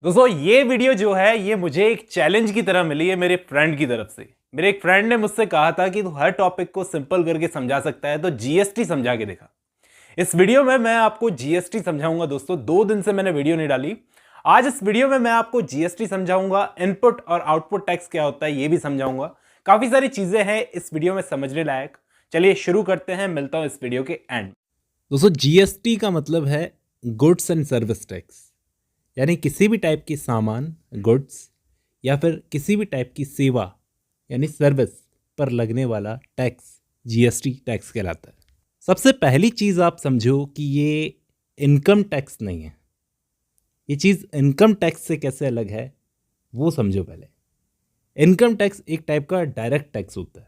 दोस्तों ये वीडियो जो है ये मुझे एक चैलेंज की तरह मिली है मेरे फ्रेंड की तरफ से। मेरे एक फ्रेंड ने मुझसे कहा था कि तू हर टॉपिक को सिंपल करके समझा सकता है तो जीएसटी समझा के दिखा। इस वीडियो में मैं आपको जीएसटी समझाऊंगा दोस्तों। 2 दिन से मैंने वीडियो नहीं डाली। आज इस वीडियो में मैं आपको जीएसटी समझाऊंगा, इनपुट और आउटपुट टैक्स क्या होता है ये भी समझाऊंगा। काफी सारी चीजें हैं इस वीडियो में समझने लायक। चलिए शुरू करते हैं, मिलता हूं इस वीडियो के एंड। दोस्तों जीएसटी का मतलब है गुड्स एंड सर्विस टैक्स, यानी किसी भी टाइप की सामान गुड्स या फिर किसी भी टाइप की सेवा यानी सर्विस पर लगने वाला टैक्स जीएसटी टैक्स कहलाता है। सबसे पहली चीज़ आप समझो कि ये इनकम टैक्स नहीं है। ये चीज़ इनकम टैक्स से कैसे अलग है वो समझो पहले। इनकम टैक्स एक टाइप का डायरेक्ट टैक्स होता है,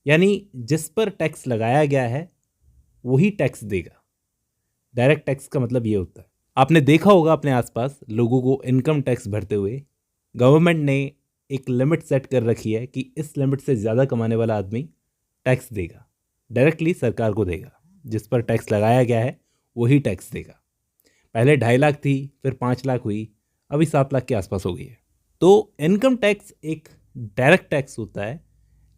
यानी जिस पर टैक्स लगाया गया है वही टैक्स देगा। डायरेक्ट टैक्स का मतलब ये होता है, आपने देखा होगा अपने आसपास लोगों को इनकम टैक्स भरते हुए। गवर्नमेंट ने एक लिमिट सेट कर रखी है कि इस लिमिट से ज़्यादा कमाने वाला आदमी टैक्स देगा, डायरेक्टली सरकार को देगा। जिस पर टैक्स लगाया गया है वही टैक्स देगा। पहले 2.5 लाख थी, फिर 5 लाख हुई, अभी 7 लाख के आसपास हो गई है। तो इनकम टैक्स एक डायरेक्ट टैक्स होता है,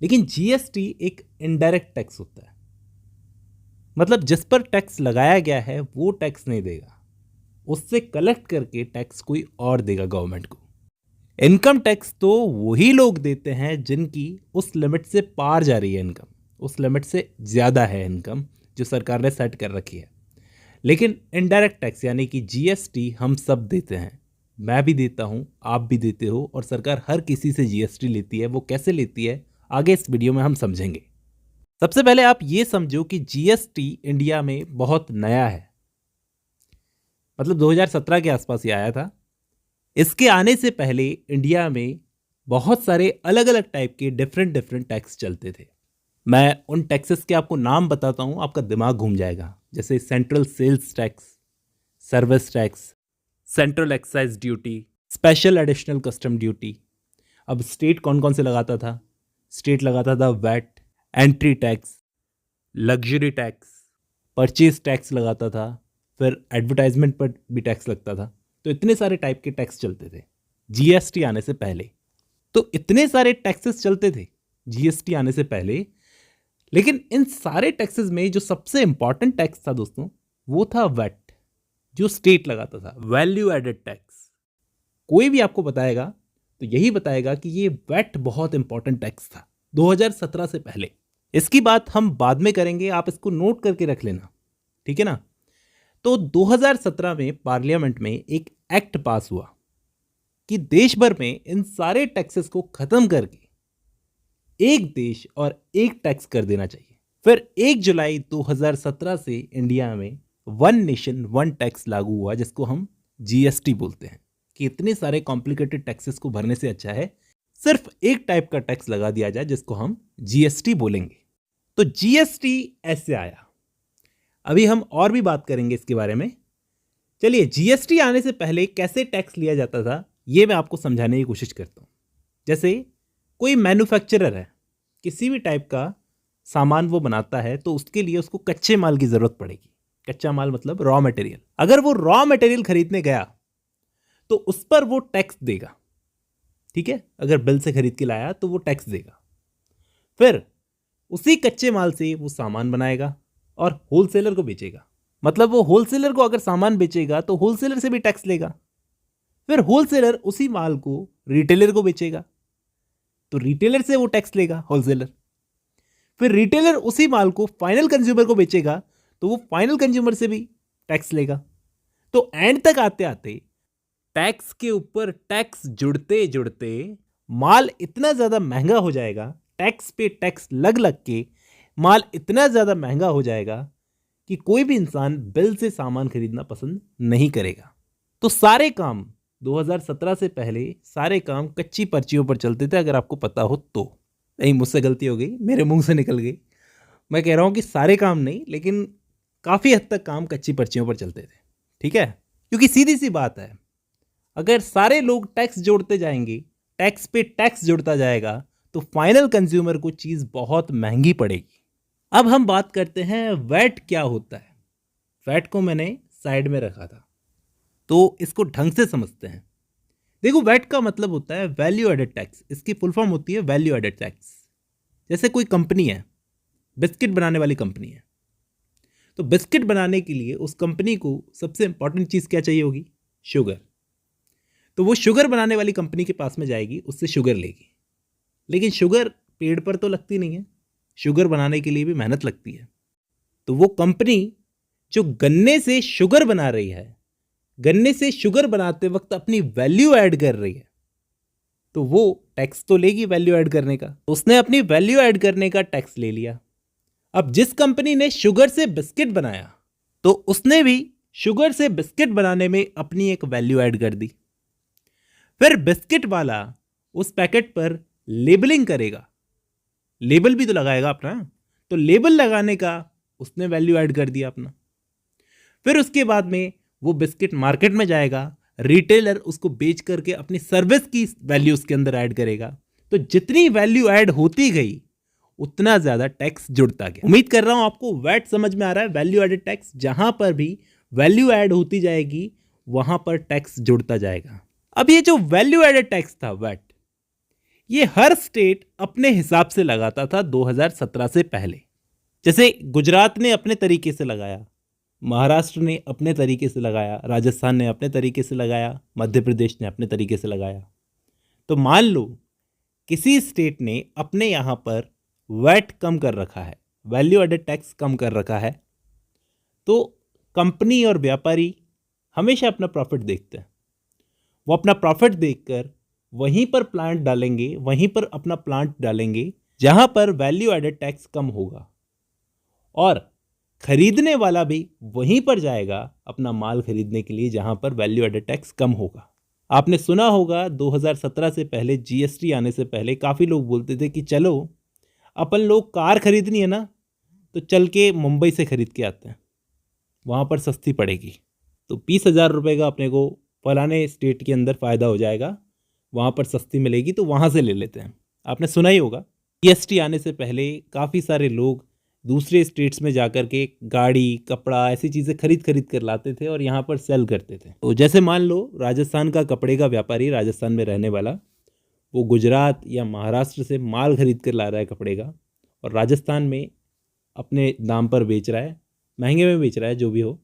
लेकिन जीएसटी एक इनडायरेक्ट टैक्स होता है। मतलब जिस पर टैक्स लगाया गया है वो टैक्स नहीं देगा, उससे कलेक्ट करके टैक्स कोई और देगा गवर्नमेंट को। इनकम टैक्स तो वही लोग देते हैं जिनकी उस लिमिट से पार जा रही है इनकम, उस लिमिट से ज़्यादा है इनकम जो सरकार ने सेट कर रखी है। लेकिन इनडायरेक्ट टैक्स यानी कि जीएसटी हम सब देते हैं, मैं भी देता हूँ, आप भी देते हो, और सरकार हर किसी से जीएसटी लेती है। वो कैसे लेती है आगे इस वीडियो में हम समझेंगे। सबसे पहले आप ये समझो कि जीएसटी इंडिया में बहुत नया है, मतलब 2017 के आसपास ये आया था। इसके आने से पहले इंडिया में बहुत सारे अलग अलग टाइप के डिफरेंट टैक्स चलते थे। मैं उन टैक्सेस के आपको नाम बताता हूँ, आपका दिमाग घूम जाएगा। जैसे central sales tax, service tax, central excise duty, special additional custom duty. अब स्टेट कौन कौन से लगाता था? स्टेट लगाता था VAT, entry tax, luxury tax, purchase tax लगाता था, फिर एडवर्टाइजमेंट पर भी टैक्स लगता था। तो इतने सारे टाइप के टैक्स चलते थे जीएसटी आने से पहले। तो इतने सारे टैक्सेस चलते थे जीएसटी आने से पहले, लेकिन इन सारे टैक्सेस में जो सबसे इंपॉर्टेंट टैक्स था दोस्तों वो था वैट, जो स्टेट लगाता था, वैल्यू एडेड टैक्स। कोई भी आपको बताएगा तो यही बताएगा कि ये वैट बहुत इंपॉर्टेंट टैक्स था 2017 से पहले। इसकी बात हम बाद में करेंगे, आप इसको नोट करके रख लेना, ठीक है ना। तो 2017 में पार्लियामेंट में एक एक्ट पास हुआ कि देश भर में इन सारे टैक्सेस को खत्म करके एक देश और एक टैक्स कर देना चाहिए। फिर 1 जुलाई 2017 से इंडिया में वन नेशन वन टैक्स लागू हुआ, जिसको हम जीएसटी बोलते हैं। कि इतने सारे कॉम्प्लिकेटेड टैक्सेस को भरने से अच्छा है सिर्फ एक टाइप का टैक्स लगा दिया जाए, जिसको हम जीएसटी बोलेंगे। तो जीएसटी ऐसे आया। अभी हम और भी बात करेंगे इसके बारे में। चलिए, जीएसटी आने से पहले कैसे टैक्स लिया जाता था ये मैं आपको समझाने की कोशिश करता हूँ। जैसे कोई मैन्युफैक्चरर है, किसी भी टाइप का सामान वो बनाता है, तो उसके लिए उसको कच्चे माल की ज़रूरत पड़ेगी। कच्चा माल मतलब रॉ मटेरियल। अगर वो रॉ मटेरियल खरीदने गया तो उस पर वो टैक्स देगा, ठीक है। अगर बिल से खरीद के लाया तो वो टैक्स देगा। फिर उसी कच्चे माल से वो सामान बनाएगा और होलसेलर को बेचेगा। मतलब वो होलसेलर को अगर सामान बेचेगा तो होलसेलर से भी टैक्स लेगा। फिर होलसेलर उसी माल को रिटेलर को बेचेगा तो रिटेलर से वो टैक्स लेगा होलसेलर। फिर रिटेलर उसी माल को फाइनल कंज्यूमर को बेचेगा तो वो फाइनल कंज्यूमर से भी टैक्स लेगा। तो एंड तक आते आते टैक्स के ऊपर टैक्स जुड़ते जुड़ते माल इतना ज़्यादा महंगा हो जाएगा, टैक्स पे टैक्स लग लग के माल इतना ज़्यादा महंगा हो जाएगा कि कोई भी इंसान बिल से सामान खरीदना पसंद नहीं करेगा। तो सारे काम 2017 से पहले सारे काम कच्ची पर्चियों पर चलते थे, अगर आपको पता हो तो। नहीं, मुझसे गलती हो गई, मेरे मुंह से निकल गई। मैं कह रहा हूँ कि सारे काम नहीं, लेकिन काफ़ी हद तक काम कच्ची पर्चियों पर चलते थे, ठीक है। क्योंकि सीधी सी बात है, अगर सारे लोग टैक्स जोड़ते जाएंगे, टैक्स पे टैक्स जुड़ता जाएगा, तो फाइनल कंज्यूमर को चीज़ बहुत महंगी पड़ेगी। अब हम बात करते हैं वैट क्या होता है। वैट को मैंने साइड में रखा था। तो इसको ढंग से समझते हैं। देखो, वैट का मतलब होता है वैल्यू एडेड टैक्स, इसकी फुल फॉर्म होती है वैल्यू एडेड टैक्स। जैसे कोई कंपनी है, बिस्किट बनाने वाली कंपनी है, तो बिस्किट बनाने के लिए उस कंपनी को सबसे इंपॉर्टेंट चीज़ क्या चाहिए होगी? शुगर। तो वो शुगर बनाने वाली कंपनी के पास में जाएगी, उससे शुगर लेगी, लेकिन शुगर पेड़ पर तो लगती नहीं है, शुगर बनाने के लिए भी मेहनत लगती है। तो वो कंपनी जो गन्ने से शुगर बना रही है, गन्ने से शुगर बनाते वक्त अपनी वैल्यू ऐड कर रही है, तो वो टैक्स तो लेगी वैल्यू ऐड करने का। उसने अपनी वैल्यू ऐड करने का टैक्स ले लिया। अब जिस कंपनी ने शुगर से बिस्किट बनाया, तो उसने भी शुगर से बिस्किट बनाने में अपनी एक वैल्यू ऐड कर दी। फिर बिस्किट वाला उस पैकेट पर लेबलिंग करेगा, लेबल भी तो लगाएगा अपना, तो लेबल लगाने का उसने वैल्यू ऐड कर दिया अपना। फिर उसके बाद में वो बिस्किट मार्केट में जाएगा, रिटेलर उसको बेच करके अपनी सर्विस की वैल्यू उसके अंदर ऐड करेगा। तो जितनी वैल्यू ऐड होती गई उतना ज़्यादा टैक्स जुड़ता गया। उम्मीद कर रहा हूं आपको वैट समझ में आ रहा है, वैल्यू एडेड टैक्स। जहां पर भी वैल्यू ऐड होती जाएगी वहां पर टैक्स जुड़ता जाएगा। अब ये जो वैल्यू एडेड टैक्स था वैट, ये हर स्टेट अपने हिसाब से लगाता था 2017 से पहले। जैसे गुजरात ने अपने तरीके से लगाया, महाराष्ट्र ने अपने तरीके से लगाया, राजस्थान ने अपने तरीके से लगाया, मध्य प्रदेश ने अपने तरीके से लगाया। तो मान लो किसी स्टेट ने अपने यहाँ पर वैट कम कर रखा है, वैल्यू एडेड टैक्स कम कर रखा है, तो कंपनी और व्यापारी हमेशा अपना प्रॉफिट देखते हैं। वो अपना प्रॉफिट देखकर वहीं पर प्लांट डालेंगे, वहीं पर अपना प्लांट डालेंगे जहां पर वैल्यू एडेड टैक्स कम होगा, और खरीदने वाला भी वहीं पर जाएगा अपना माल खरीदने के लिए जहां पर वैल्यू एडेड टैक्स कम होगा। आपने सुना होगा 2017 से पहले, जीएसटी आने से पहले काफ़ी लोग बोलते थे कि चलो अपन लोग कार खरीदनी है ना, तो चल के मुंबई से खरीद के आते हैं, वहाँ पर सस्ती पड़ेगी। तो 20,000 रुपये का अपने को फलाने स्टेट के अंदर फ़ायदा हो जाएगा, वहाँ पर सस्ती मिलेगी तो वहाँ से ले लेते हैं। आपने सुना ही होगा, जीएसटी आने से पहले काफ़ी सारे लोग दूसरे स्टेट्स में जाकर के गाड़ी, कपड़ा, ऐसी चीज़ें खरीद कर लाते थे और यहाँ पर सेल करते थे। तो जैसे मान लो राजस्थान का कपड़े का व्यापारी, राजस्थान में रहने वाला, वो गुजरात या महाराष्ट्र से माल खरीद कर ला रहा है कपड़े का, और राजस्थान में अपने दाम पर बेच रहा है, महंगे में बेच रहा है, जो भी हो।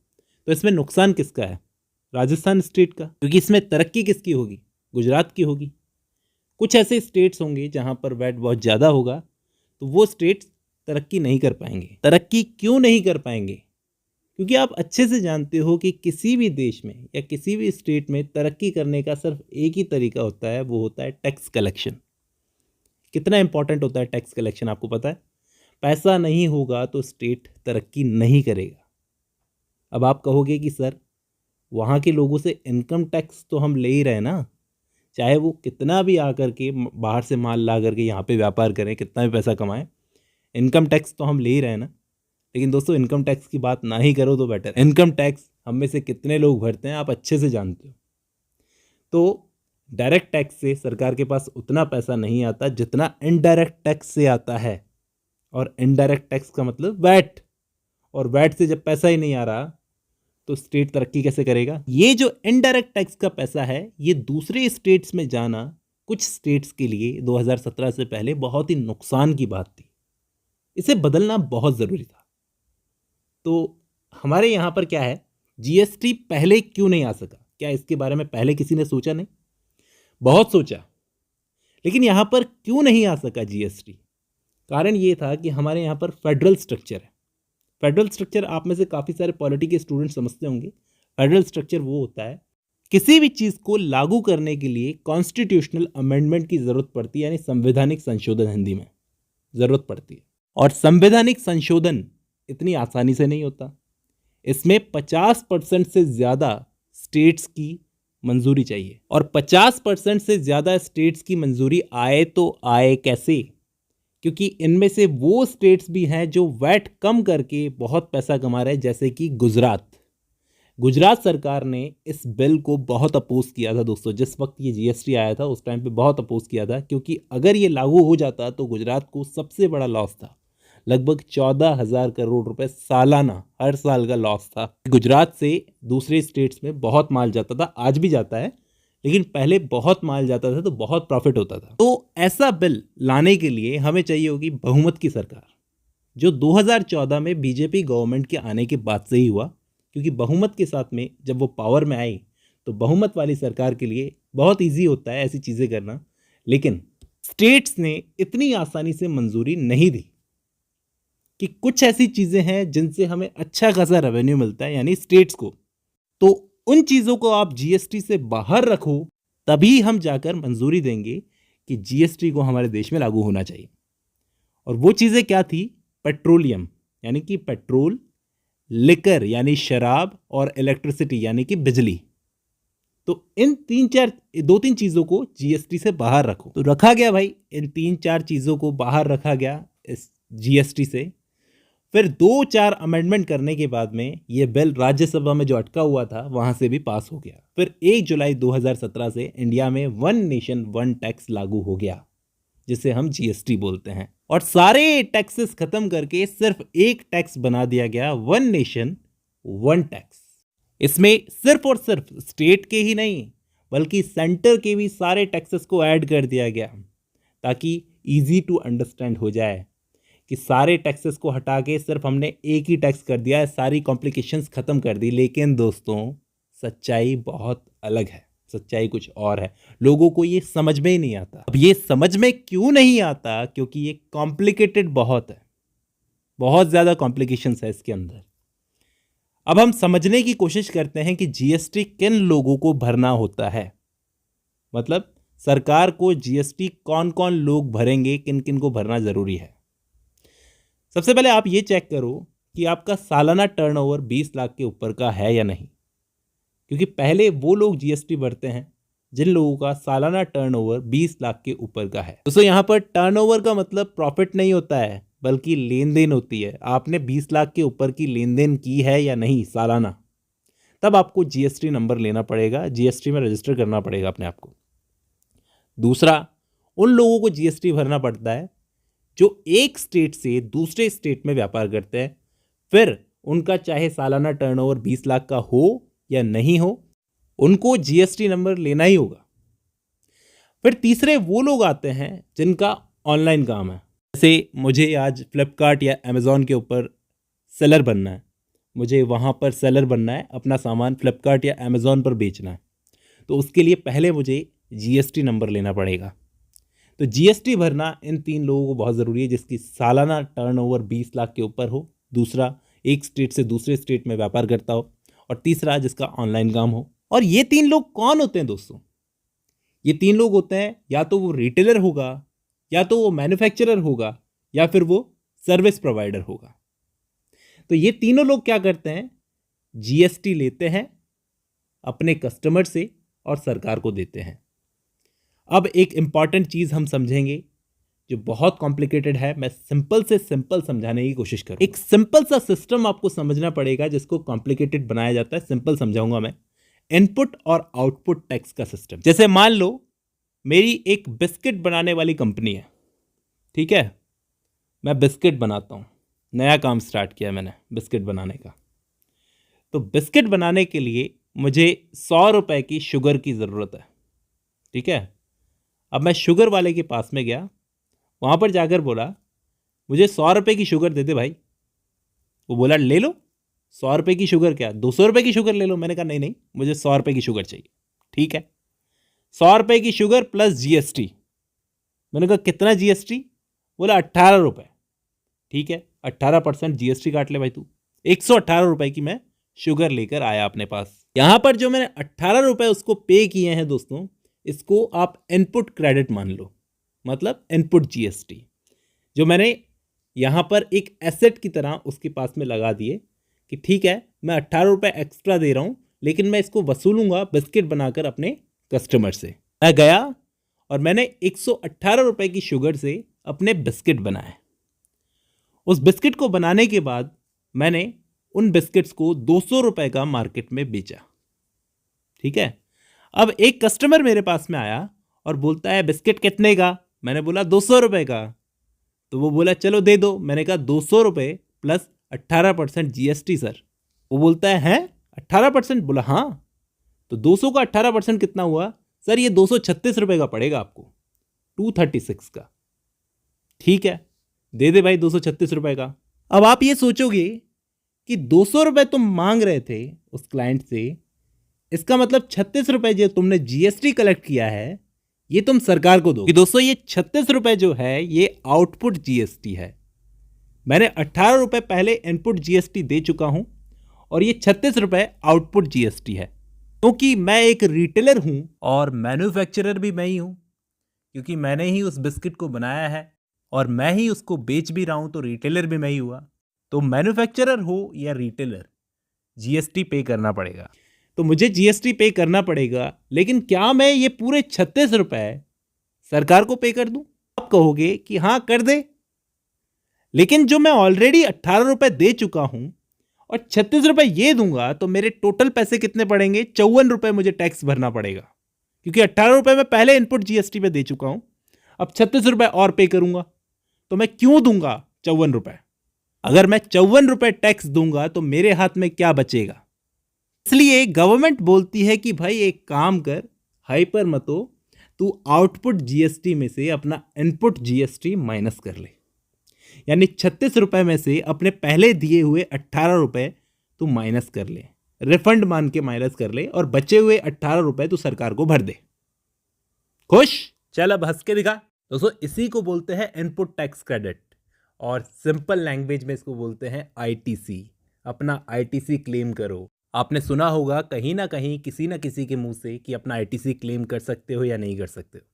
तो इसमें नुकसान किसका है? राजस्थान स्टेट का, क्योंकि इसमें तरक्की किसकी होगी? गुजरात की होगी। कुछ ऐसे स्टेट्स होंगे जहाँ पर वैट बहुत ज़्यादा होगा, तो वो स्टेट्स तरक्की नहीं कर पाएंगे। तरक्की क्यों नहीं कर पाएंगे? क्योंकि आप अच्छे से जानते हो कि किसी भी देश में या किसी भी स्टेट में तरक्की करने का सिर्फ एक ही तरीका होता है, वो होता है टैक्स कलेक्शन। कितना इंपॉर्टेंट होता है टैक्स कलेक्शन, आपको पता है? पैसा नहीं होगा तो स्टेट तरक्की नहीं करेगा। अब आप कहोगे कि सर, वहाँ के लोगों से इनकम टैक्स तो हम ले ही रहे ना, चाहे वो कितना भी आकर के बाहर से माल ला करके यहाँ पे व्यापार करें, कितना भी पैसा कमाएं, इनकम टैक्स तो हम ले ही रहे हैं ना। लेकिन दोस्तों, इनकम टैक्स की बात ना ही करो तो बेटर। इनकम टैक्स हम में से कितने लोग भरते हैं आप अच्छे से जानते हो। तो डायरेक्ट टैक्स से सरकार के पास उतना पैसा नहीं आता जितना इनडायरेक्ट टैक्स से आता है, और इनडायरेक्ट टैक्स का मतलब वैट, और वैट से जब पैसा ही नहीं आ रहा तो स्टेट तरक्की कैसे करेगा? ये जो इनडायरेक्ट टैक्स का पैसा है, ये दूसरे स्टेट्स में जाना कुछ स्टेट्स के लिए 2017 से पहले बहुत ही नुकसान की बात थी। इसे बदलना बहुत ज़रूरी था। तो हमारे यहाँ पर क्या है, जीएसटी पहले क्यों नहीं आ सका? क्या इसके बारे में पहले किसी ने सोचा? नहीं, बहुत सोचा, लेकिन यहाँ पर क्यों नहीं आ सका जीएसटी? कारण ये था कि हमारे यहाँ पर फेडरल स्ट्रक्चर है। फेडरल स्ट्रक्चर आप में से काफ़ी सारे पॉलिटी के स्टूडेंट समझते होंगे। फेडरल स्ट्रक्चर वो होता है, किसी भी चीज़ को लागू करने के लिए कॉन्स्टिट्यूशनल अमेंडमेंट की ज़रूरत पड़ती है, यानी संवैधानिक संशोधन हिंदी में ज़रूरत पड़ती है। और संवैधानिक संशोधन इतनी आसानी से नहीं होता। इसमें 50% से ज़्यादा स्टेट्स की मंजूरी चाहिए, और 50% से ज़्यादा स्टेट्स की मंजूरी आए तो आए कैसे? क्योंकि इनमें से वो स्टेट्स भी हैं जो वैट कम करके बहुत पैसा कमा रहे हैं, जैसे कि गुजरात सरकार ने इस बिल को बहुत अपोज किया था दोस्तों। जिस वक्त ये जीएसटी आया था उस टाइम पे बहुत अपोज किया था, क्योंकि अगर ये लागू हो जाता तो गुजरात को सबसे बड़ा लॉस था। लगभग 14,000 करोड़ रुपए सालाना हर साल का लॉस था। गुजरात से दूसरे स्टेट्स में बहुत माल जाता था, आज भी जाता है, लेकिन पहले बहुत माल जाता था तो बहुत प्रॉफिट होता था। तो ऐसा बिल लाने के लिए हमें चाहिए होगी बहुमत की सरकार, जो 2014 में बीजेपी गवर्नमेंट के आने के बाद से ही हुआ, क्योंकि बहुमत के साथ में जब वो पावर में आई तो बहुमत वाली सरकार के लिए बहुत इजी होता है ऐसी चीज़ें करना। लेकिन स्टेट्स ने इतनी आसानी से मंजूरी नहीं दी कि कुछ ऐसी चीज़ें हैं जिनसे हमें अच्छा खासा रेवेन्यू मिलता है, यानी स्टेट्स को, तो उन चीज़ों को आप जीएसटी से बाहर रखो, तभी हम जाकर मंजूरी देंगे कि जीएसटी को हमारे देश में लागू होना चाहिए। और वो चीज़ें क्या थी? पेट्रोलियम यानी कि पेट्रोल, लिकर यानी शराब, और इलेक्ट्रिसिटी यानी कि बिजली। तो इन दो तीन चीज़ों को जीएसटी से बाहर रखो। तो रखा गया भाई, इन 3-4 चीज़ों को बाहर रखा गया इस जीएसटी से। फिर 2-4 अमेंडमेंट करने के बाद में ये बिल राज्यसभा में जो अटका हुआ था वहां से भी पास हो गया। फिर 1 जुलाई 2017 से इंडिया में वन नेशन वन टैक्स लागू हो गया, जिसे हम जीएसटी बोलते हैं। और सारे टैक्सेस खत्म करके सिर्फ एक टैक्स बना दिया गया, वन नेशन वन टैक्स। इसमें सिर्फ और सिर्फ स्टेट के ही नहीं बल्कि सेंटर के भी सारे टैक्सेस को ऐड कर दिया गया, ताकि इजी टू अंडरस्टैंड हो जाए कि सारे टैक्सेस को हटा के सिर्फ हमने एक ही टैक्स कर दिया है, सारी कॉम्प्लिकेशंस खत्म कर दी। लेकिन दोस्तों, सच्चाई बहुत अलग है, सच्चाई कुछ और है। लोगों को ये समझ में ही नहीं आता। अब ये समझ में क्यों नहीं आता? क्योंकि ये कॉम्प्लिकेटेड बहुत है, बहुत ज़्यादा कॉम्प्लिकेशंस है इसके अंदर। अब हम समझने की कोशिश करते हैं कि जीएसटी किन लोगों को भरना होता है, मतलब सरकार को जीएसटी कौन कौन लोग भरेंगे, किन किन को भरना ज़रूरी है। सबसे पहले आप ये चेक करो कि आपका सालाना टर्नओवर 20 लाख के ऊपर का है या नहीं, क्योंकि पहले वो लोग जीएसटी भरते हैं जिन लोगों का सालाना टर्नओवर 20 लाख के ऊपर का है। दोस्तों, यहाँ पर टर्नओवर का मतलब प्रॉफिट नहीं होता है, बल्कि लेन देन होती है। आपने 20 लाख के ऊपर की लेन देन की है या नहीं सालाना, तब आपको जीएसटी नंबर लेना पड़ेगा, जीएसटी में रजिस्टर करना पड़ेगा अपने आप को। दूसरा, उन लोगों को जीएसटी भरना पड़ता है जो एक स्टेट से दूसरे स्टेट में व्यापार करते हैं, फिर उनका चाहे सालाना टर्नओवर 20 लाख का हो या नहीं हो, उनको जीएसटी नंबर लेना ही होगा। फिर तीसरे वो लोग आते हैं जिनका ऑनलाइन काम है, जैसे मुझे आज फ्लिपकार्ट या अमेज़ॉन के ऊपर सेलर बनना है, मुझे वहाँ पर सेलर बनना है, अपना सामान फ्लिपकार्ट या अमेज़ॉन पर बेचना है, तो उसके लिए पहले मुझे जीएसटी नंबर लेना पड़ेगा। तो जीएसटी भरना इन 3 लोगों को बहुत ज़रूरी है, जिसकी सालाना टर्नओवर 20 लाख के ऊपर हो, दूसरा एक स्टेट से दूसरे स्टेट में व्यापार करता हो, और तीसरा जिसका ऑनलाइन काम हो। और ये 3 लोग कौन होते हैं दोस्तों? ये 3 लोग होते हैं, या तो वो रिटेलर होगा, या तो वो मैन्युफैक्चरर होगा, या फिर वो सर्विस प्रोवाइडर होगा। तो ये तीनों लोग क्या करते हैं? जीएसटी लेते हैं अपने कस्टमर से और सरकार को देते हैं। अब एक इंपॉर्टेंट चीज़ हम समझेंगे जो बहुत कॉम्प्लिकेटेड है, मैं सिंपल से सिंपल समझाने की कोशिश करूँ। एक सिंपल सा सिस्टम आपको समझना पड़ेगा जिसको कॉम्प्लिकेटेड बनाया जाता है। सिंपल समझाऊंगा मैं। इनपुट और आउटपुट टैक्स का सिस्टम। जैसे मान लो मेरी एक बिस्किट बनाने वाली कंपनी है, ठीक है, मैं बिस्किट बनाता हूँ, नया काम स्टार्ट किया मैंने बिस्किट बनाने का। तो बिस्किट बनाने के लिए मुझे 100 रुपए की शुगर की ज़रूरत है, ठीक है। अब मैं शुगर वाले के पास में गया, वहाँ पर जाकर बोला मुझे 100 रुपये की शुगर दे दे भाई। वो बोला ले लो, 100 रुपये की शुगर क्या, 200 रुपये की शुगर ले लो। मैंने कहा नहीं नहीं, मुझे 100 रुपये की शुगर चाहिए। ठीक है, 100 रुपये की शुगर प्लस जीएसटी। मैंने कहा कितना जीएसटी? बोला 18 रुपये। ठीक है, 18% जीएसटी काट ले भाई तू। 118 रुपये की मैं शुगर लेकर आया अपने पास। यहाँ पर जो मैंने 18 रुपये उसको पे किए हैं दोस्तों, इसको आप इनपुट क्रेडिट मान लो, मतलब इनपुट जीएसटी, जो मैंने यहाँ पर एक एसेट की तरह उसके पास में लगा दिए कि ठीक है मैं 18 रुपये एक्स्ट्रा दे रहा हूँ, लेकिन मैं इसको वसूलूंगा बिस्किट बनाकर अपने कस्टमर से। मैं गया और मैंने 118 रुपये की शुगर से अपने बिस्किट बनाए। उस बिस्किट को बनाने के बाद मैंने उन बिस्किट्स को 200 रुपये का मार्केट में बेचा। ठीक है, अब एक कस्टमर मेरे पास में आया और बोलता है बिस्किट कितने का? मैंने बोला 200 रुपये का। तो वो बोला चलो दे दो। मैंने कहा 200 रुपये प्लस 18% GST सर। वो बोलता है 18%? बोला हाँ। तो 200 का 18% कितना हुआ सर? ये 236 रुपये का पड़ेगा आपको, 236 का। ठीक है, दे दे भाई 236 रुपये का। अब आप ये सोचोगे कि 200 रुपये तुम मांग रहे थे उस क्लाइंट से, इसका मतलब 36 रुपये जो तुमने GST कलेक्ट किया है ये तुम सरकार को दो। दोस्तों ये 36 रुपये जो है ये आउटपुट GST है। मैंने 18 रुपये पहले इनपुट GST दे चुका हूं और ये 36 रुपये आउटपुट GST है। क्योंकि मैं एक रिटेलर हूं और मैन्युफैक्चरर भी मैं ही हूं, क्योंकि मैंने ही उस बिस्किट को बनाया है और मैं ही उसको बेच भी रहा हूं, तो रिटेलर भी मैं ही हुआ। तो मैन्युफैक्चरर हो या रिटेलर, GST पे करना पड़ेगा। तो मुझे GST पे करना पड़ेगा, लेकिन क्या मैं ये पूरे 36 रुपये सरकार को पे कर दूं? आप कहोगे कि हाँ कर दे, लेकिन जो मैं ऑलरेडी 18 रुपये दे चुका हूं और 36 रुपये ये दूंगा तो मेरे टोटल पैसे कितने पड़ेंगे? 54 रुपये मुझे टैक्स भरना पड़ेगा, क्योंकि 18 रुपये मैं पहले इनपुट GST पे दे चुका हूं। अब 36 रुपये और पे करूंगा, तो मैं क्यों दूंगा 54 रुपये? अगर मैं 54 रुपये टैक्स दूंगा तो मेरे हाथ में क्या बचेगा? इसलिए गवर्नमेंट बोलती है कि भाई एक काम कर, हाइपर मत हो, तू आउटपुट GST में से अपना इनपुट GST माइनस कर ले। यानी 36 रुपये में से अपने पहले दिए हुए 18 रुपये तू माइनस कर ले, रिफंड मान के माइनस कर ले, और बचे हुए 18 रुपये तू सरकार को भर दे। खुश? चल अब हंस के दिखा। दोस्तों इसी को बोलते हैं इनपुट टैक्स क्रेडिट, और सिंपल लैंग्वेज में इसको बोलते हैं ITC। अपना ITC क्लेम करो। आपने सुना होगा कहीं ना कहीं किसी ना किसी के मुंह से कि अपना ITC क्लेम कर सकते हो या नहीं कर सकते हो।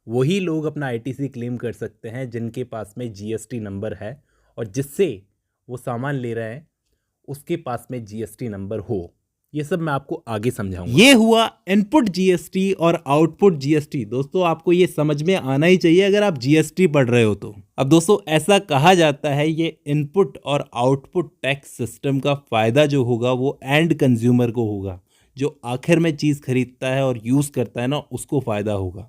वही लोग अपना ITC क्लेम कर सकते हैं जिनके पास में GST नंबर है और जिससे वो सामान ले रहे हैं उसके पास में GST नंबर हो। ये सब मैं आपको आगे समझाऊंगा। ये हुआ इनपुट GST और आउटपुट GST। दोस्तों आपको ये समझ में आना ही चाहिए अगर आप GST पढ़ रहे हो तो। अब दोस्तों ऐसा कहा जाता है ये इनपुट और आउटपुट टैक्स सिस्टम का फायदा जो होगा वो एंड कंज्यूमर को होगा, जो आखिर में चीज़ खरीदता है और यूज़ करता है ना, उसको फ़ायदा होगा।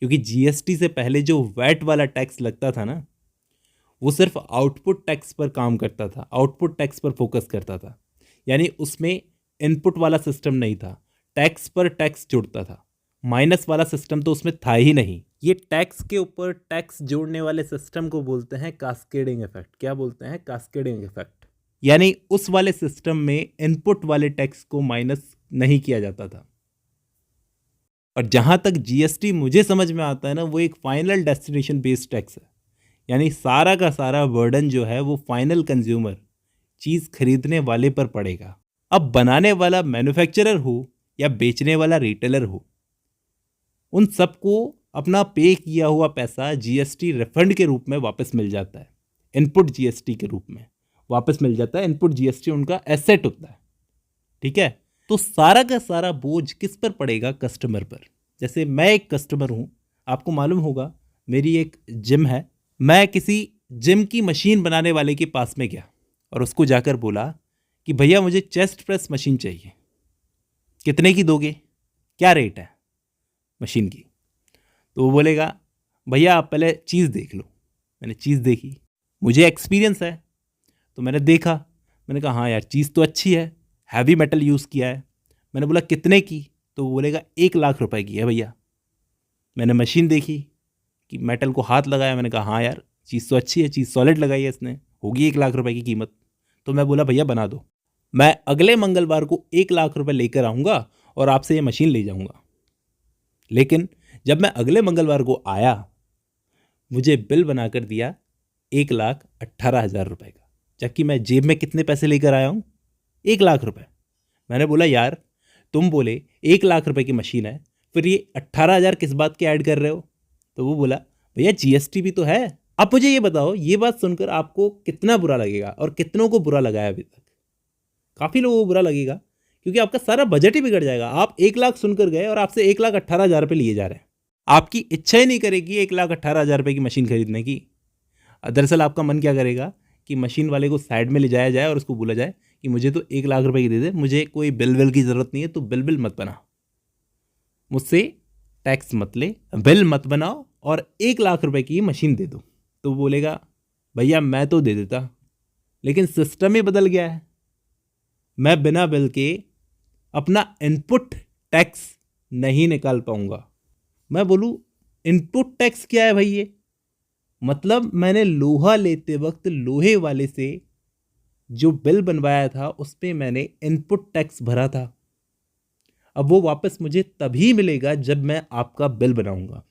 क्योंकि GST से पहले जो वैट वाला टैक्स लगता था ना, वो सिर्फ आउटपुट टैक्स पर काम करता था, आउटपुट टैक्स पर फोकस करता था। यानी उसमें इनपुट वाला सिस्टम नहीं था, टैक्स पर टैक्स जुड़ता था। माइनस वाला सिस्टम तो उसमें था ही नहीं। ये टैक्स के ऊपर टैक्स जोड़ने वाले सिस्टम को बोलते हैं कास्केडिंग इफेक्ट। क्या बोलते हैं? Cascading effect. यानी उस वाले सिस्टम में इनपुट वाले टैक्स को माइनस नहीं किया जाता था। और जहाँ तक GST मुझे समझ में आता है ना, वो एक फाइनल डेस्टिनेशन बेस्ड टैक्स है। यानी सारा का सारा बर्डन जो है वो फाइनल कंज्यूमर, चीज़ खरीदने वाले पर पड़ेगा। अब बनाने वाला मैन्युफैक्चरर हो या बेचने वाला रिटेलर हो, उन सबको अपना पे किया हुआ पैसा GST रिफंड के रूप में वापस मिल जाता है, इनपुट GST के रूप में वापस मिल जाता है। इनपुट GST उनका एसेट होता है। ठीक है, तो सारा का सारा बोझ किस पर पड़ेगा? कस्टमर पर। जैसे मैं एक कस्टमर हूँ, आपको मालूम होगा मेरी एक जिम है। मैं किसी जिम की मशीन बनाने वाले के पास में गया और उसको जाकर बोला कि भैया मुझे चेस्ट प्रेस मशीन चाहिए, कितने की दोगे? क्या रेट है मशीन की? तो वो बोलेगा भैया आप पहले चीज़ देख लो। मैंने चीज़ देखी, मुझे एक्सपीरियंस है तो मैंने देखा, मैंने कहा हाँ यार चीज़ तो अच्छी है, हैवी मेटल यूज़ किया है। मैंने बोला कितने की? तो वो बोलेगा 1 लाख रुपए की है भैया। मैंने मशीन देखी कि मेटल को हाथ लगाया, मैंने कहा हाँ यार चीज़ तो अच्छी है, चीज़ सॉलिड लगाई है इसने, होगी 1 लाख रुपए की कीमत। तो मैं बोला भैया बना दो, मैं अगले मंगलवार को 1 लाख रुपए लेकर आऊँगा और आपसे ये मशीन ले जाऊँगा। लेकिन जब मैं अगले मंगलवार को आया, मुझे बिल बनाकर दिया 1,18,000 रुपये का, जबकि मैं जेब में कितने पैसे लेकर आया हूँ? 1 लाख रुपए। मैंने बोला यार तुम बोले 1 लाख रुपए की मशीन है, फिर ये 18,000 किस बात के ऐड कर रहे हो? तो वो बोला भैया GST भी तो है। आप मुझे ये बताओ, ये बात सुनकर आपको कितना बुरा लगेगा और कितनों को बुरा लगा है अभी तक? काफ़ी लोगों को बुरा लगेगा, क्योंकि आपका सारा बजट ही बिगड़ जाएगा। आप 1 लाख सुनकर गए और आपसे 1,18,000 रुपये लिए जा रहे हैं। आपकी इच्छा ही नहीं करेगी 1,18,000 रुपये की मशीन खरीदने की। दरअसल आपका मन क्या करेगा कि मशीन वाले को साइड में ले जाया जाए और उसको बोला जाए कि मुझे तो 1 लाख रुपए की दे दे, मुझे कोई बिल की ज़रूरत नहीं है, तो बिल मत बना, मुझसे टैक्स मत ले, बिल मत बनाओ और 1 लाख रुपए की मशीन दे दो। तो बोलेगा भैया मैं तो दे देता, लेकिन सिस्टम ही बदल गया है। मैं बिना बिल के अपना इनपुट टैक्स नहीं निकाल पाऊंगा। मैं बोलूं इनपुट टैक्स क्या है भाई? ये मतलब मैंने लोहा लेते वक्त लोहे वाले से जो बिल बनवाया था उस पे मैंने इनपुट टैक्स भरा था। अब वो वापस मुझे तभी मिलेगा जब मैं आपका बिल बनाऊंगा।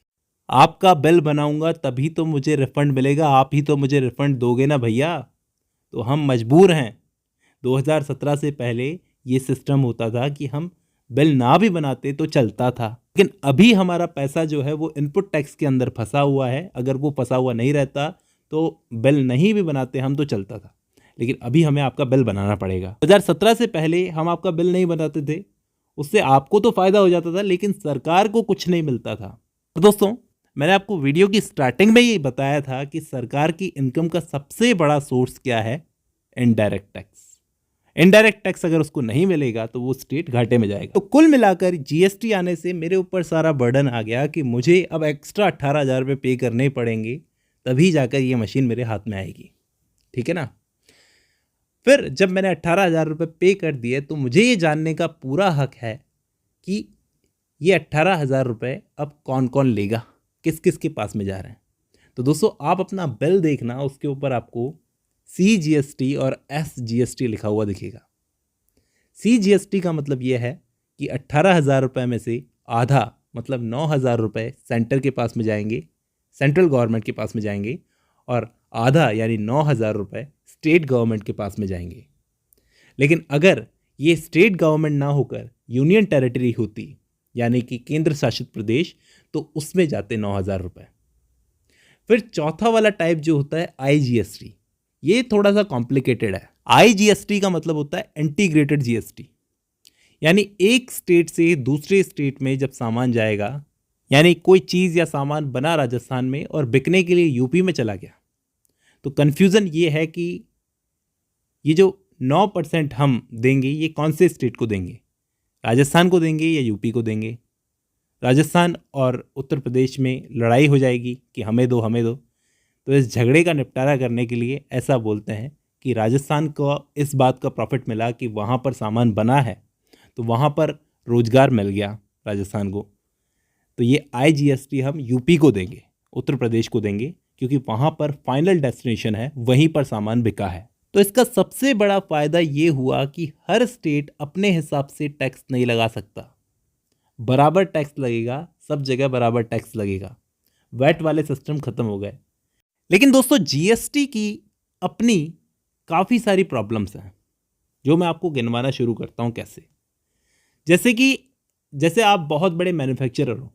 आपका बिल बनाऊंगा तभी तो मुझे रिफंड मिलेगा। आप ही तो मुझे रिफंड दोगे ना भैया। तो हम मजबूर हैं। 2017 से पहले ये सिस्टम होता था कि हम बिल ना भी बनाते तो चलता था, लेकिन अभी हमारा पैसा जो है वो इनपुट टैक्स के अंदर फंसा हुआ है। अगर वो फंसा हुआ नहीं रहता तो बिल नहीं भी बनाते हम तो चलता था, लेकिन अभी हमें आपका बिल बनाना पड़ेगा। 2017 से पहले हम आपका बिल नहीं बनाते थे, उससे आपको तो फायदा हो जाता था लेकिन सरकार को कुछ नहीं मिलता था। तो दोस्तों, मैंने आपको वीडियो की स्टार्टिंग में ये बताया था कि सरकार की इनकम का सबसे बड़ा सोर्स क्या है? Indirect tax. इनडायरेक्ट टैक्स अगर उसको नहीं मिलेगा तो वो स्टेट घाटे में जाएगा। तो कुल मिलाकर जीएसटी आने से मेरे ऊपर सारा बर्डन आ गया कि मुझे अब एक्स्ट्रा 18,000 रुपये पे करने पड़ेंगे, तभी जाकर ये मशीन मेरे हाथ में आएगी। ठीक है ना? फिर जब मैंने 18,000 रुपये पे कर दिए तो मुझे ये जानने का पूरा हक है कि ये 18,000 रुपये अब कौन कौन लेगा, किस किस के पास में जा रहे हैं। तो दोस्तों, आप अपना बिल देखना, उसके ऊपर आपको CGST और SGST लिखा हुआ दिखेगा। CGST का मतलब यह है कि 18,000 रुपये में से आधा मतलब 9,000 रुपये सेंटर के पास में जाएंगे, सेंट्रल गवर्नमेंट के पास में जाएंगे, और आधा यानी 9,000 रुपये स्टेट गवर्नमेंट के पास में जाएंगे। लेकिन अगर ये स्टेट गवर्नमेंट ना होकर यूनियन टेरिटरी होती, यानी कि केंद्र शासित प्रदेश, तो उसमें जाते 9,000 रुपये। फिर चौथा वाला टाइप जो होता है IGST, ये थोड़ा सा कॉम्प्लिकेटेड है। IGST का मतलब होता है इंटीग्रेटेड GST, यानी एक स्टेट से दूसरे स्टेट में जब सामान जाएगा, यानी कोई चीज़ या सामान बना राजस्थान में और बिकने के लिए यूपी में चला गया, तो कन्फ्यूज़न ये है कि ये जो 9% हम देंगे ये कौन से स्टेट को देंगे? राजस्थान को देंगे या यूपी को देंगे? राजस्थान और उत्तर प्रदेश में लड़ाई हो जाएगी कि हमें दो हमें दो। तो इस झगड़े का निपटारा करने के लिए ऐसा बोलते हैं कि राजस्थान को इस बात का प्रॉफिट मिला कि वहाँ पर सामान बना है, तो वहाँ पर रोजगार मिल गया राजस्थान को, तो ये IGST हम यूपी को देंगे, उत्तर प्रदेश को देंगे, क्योंकि वहाँ पर फाइनल डेस्टिनेशन है, वहीं पर सामान बिका है। तो इसका सबसे बड़ा फ़ायदा ये हुआ कि हर स्टेट अपने हिसाब से टैक्स नहीं लगा सकता, बराबर टैक्स लगेगा, सब जगह बराबर टैक्स लगेगा। वैट वाले सिस्टम ख़त्म हो गए। लेकिन दोस्तों, GST की अपनी काफ़ी सारी प्रॉब्लम्स हैं, जो मैं आपको गिनवाना शुरू करता हूँ। कैसे? जैसे आप बहुत बड़े मैन्युफैक्चरर हो,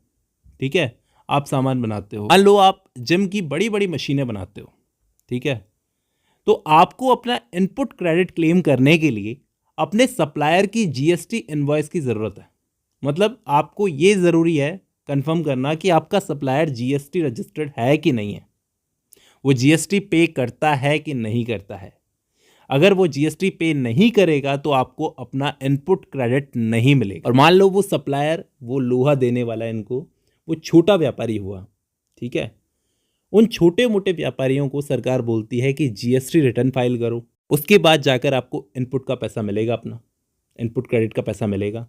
ठीक है, आप सामान बनाते हो, मान लो आप जिम की बड़ी बड़ी मशीनें बनाते हो, ठीक है, तो आपको अपना इनपुट क्रेडिट क्लेम करने के लिए अपने सप्लायर की GST इनवॉइस की ज़रूरत है। मतलब आपको ये ज़रूरी है कंफर्म करना कि आपका सप्लायर GST रजिस्टर्ड है कि नहीं है, वो GST पे करता है कि नहीं करता है। अगर वो GST पे नहीं करेगा तो आपको अपना इनपुट क्रेडिट नहीं मिलेगा। और मान लो वो सप्लायर, वो लोहा देने वाला इनको, वो छोटा व्यापारी हुआ, ठीक है, उन छोटे मोटे व्यापारियों को सरकार बोलती है कि GST रिटर्न फाइल करो, उसके बाद जाकर आपको इनपुट का पैसा मिलेगा, अपना इनपुट क्रेडिट का पैसा मिलेगा।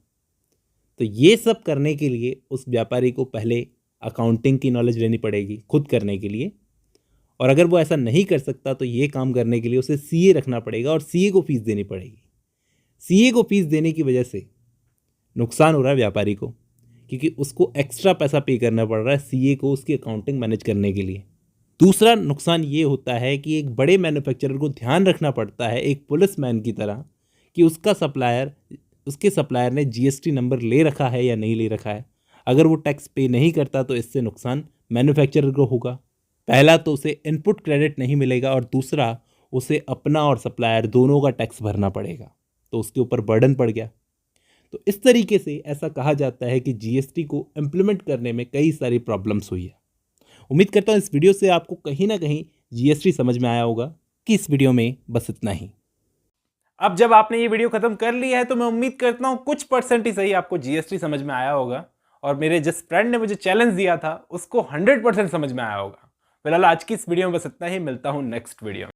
तो ये सब करने के लिए उस व्यापारी को पहले अकाउंटिंग की नॉलेज लेनी पड़ेगी खुद करने के लिए, और अगर वो ऐसा नहीं कर सकता तो ये काम करने के लिए उसे CA रखना पड़ेगा और CA को फीस देनी पड़ेगी। CA को फीस देने की वजह से नुकसान हो रहा है व्यापारी को, क्योंकि उसको एक्स्ट्रा पैसा पे करना पड़ रहा है CA को उसकी अकाउंटिंग मैनेज करने के लिए। दूसरा नुकसान ये होता है कि एक बड़े मैन्युफैक्चरर को ध्यान रखना पड़ता है, एक पुलिसमैन की तरह, कि उसके सप्लायर ने GST नंबर ले रखा है या नहीं ले रखा है। अगर वो टैक्स पे नहीं करता तो इससे नुकसान मैन्युफैक्चरर को होगा। पहला तो उसे इनपुट क्रेडिट नहीं मिलेगा, और दूसरा उसे अपना और सप्लायर दोनों का टैक्स भरना पड़ेगा, तो उसके ऊपर बर्डन पड़ गया। तो इस तरीके से ऐसा कहा जाता है कि GST को इम्प्लीमेंट करने में कई सारी प्रॉब्लम्स हुई है। उम्मीद करता हूँ इस वीडियो से आपको कहीं ना कहीं GST समझ में आया होगा। कि इस वीडियो में बस इतना ही। अब जब आपने ये वीडियो खत्म कर लिया है तो मैं उम्मीद करता हूँ कुछ % ही सही आपको GST समझ में आया होगा, और मेरे जिस फ्रेंड ने मुझे चैलेंज दिया था उसको 100% समझ में आया होगा। फिलहाल आज की इस वीडियो में बस इतना ही, मिलता हूं नेक्स्ट वीडियो में।